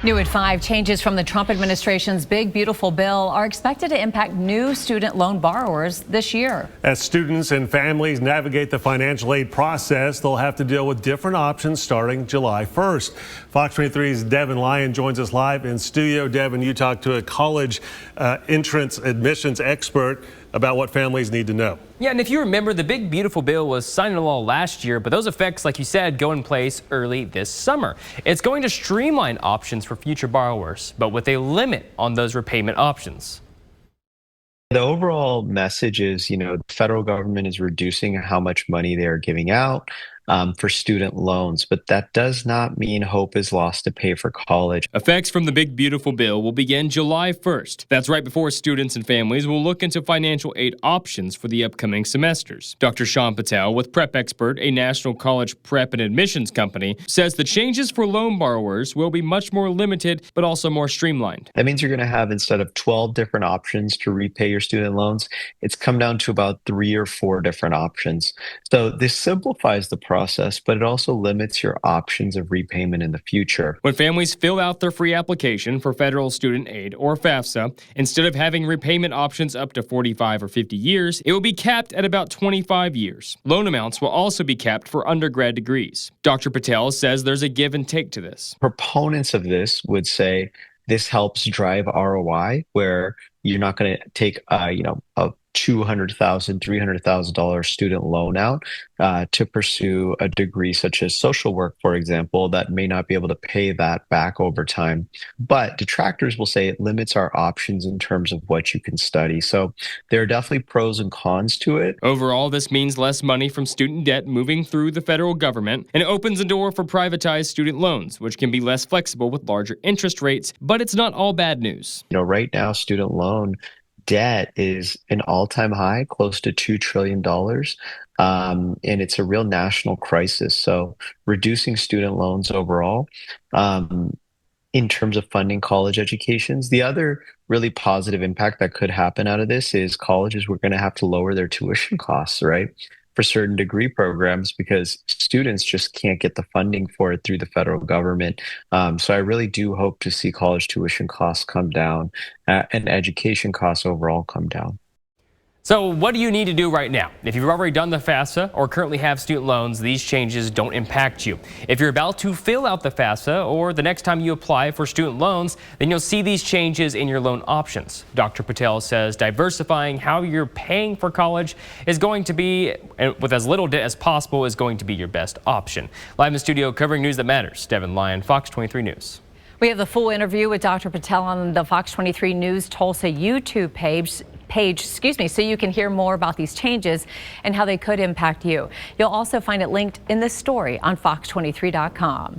New at 5, changes from the Trump administration's big, beautiful bill are expected to impact new student loan borrowers this year. As students and families navigate the financial aid process, they'll have to deal with different options starting July 1st. Fox 23's Devin Lyon joins us live in studio. Devin, you talked to a college entrance admissions expert about what families need to know. Yeah, and if you remember, the big, beautiful bill was signed into law last year, but those effects, like you said, go in place early this summer. It's going to streamline options for future borrowers, but with a limit on those repayment options. The overall message is, the federal government is reducing how much money they are giving out for student loans, but that does not mean hope is lost to pay for college. Effects from the big, beautiful bill will begin July 1st. That's right before students and families will look into financial aid options for the upcoming semesters. Dr. Sean Patel with Prep Expert, a national college prep and admissions company, says the changes for loan borrowers will be much more limited, but also more streamlined. That means you're going to have, instead of 12 different options to repay your student loans, it's come down to about 3 or 4 different options. So this simplifies the process, but it also limits your options of repayment in the future. When families fill out their free application for federal student aid, or FAFSA, instead of having repayment options up to 45 or 50 years, it will be capped at about 25 years. Loan amounts will also be capped for undergrad degrees. Dr. Patel says there's a give and take to this. Proponents of this would say this helps drive ROI, where you're not going to take a $200,000, $300,000 student loan out to pursue a degree such as social work, for example, that may not be able to pay that back over time. But detractors will say it limits our options in terms of what you can study. So there are definitely pros and cons to it. Overall, this means less money from student debt moving through the federal government, and it opens a door for privatized student loans, which can be less flexible with larger interest rates. But it's not all bad news. Right now, student loan debt is an all-time high, close to $2 trillion. And it's a real national crisis. So reducing student loans overall, in terms of funding college educations, the other really positive impact that could happen out of this is colleges were going to have to lower their tuition costs, right, for certain degree programs, because students just can't get the funding for it through the federal government. So I really do hope to see college tuition costs come down and education costs overall come down. So what do you need to do right now? If you've already done the FAFSA or currently have student loans, these changes don't impact you. If you're about to fill out the FAFSA or the next time you apply for student loans, then you'll see these changes in your loan options. Dr. Patel says diversifying how you're paying for college is going to be, with as little debt as possible, is going to be your best option. Live in studio covering news that matters, Devin Lyon, Fox 23 News. We have the full interview with Dr. Patel on the Fox 23 News Tulsa YouTube page, so you can hear more about these changes and how they could impact you. You'll also find it linked in this story on fox23.com.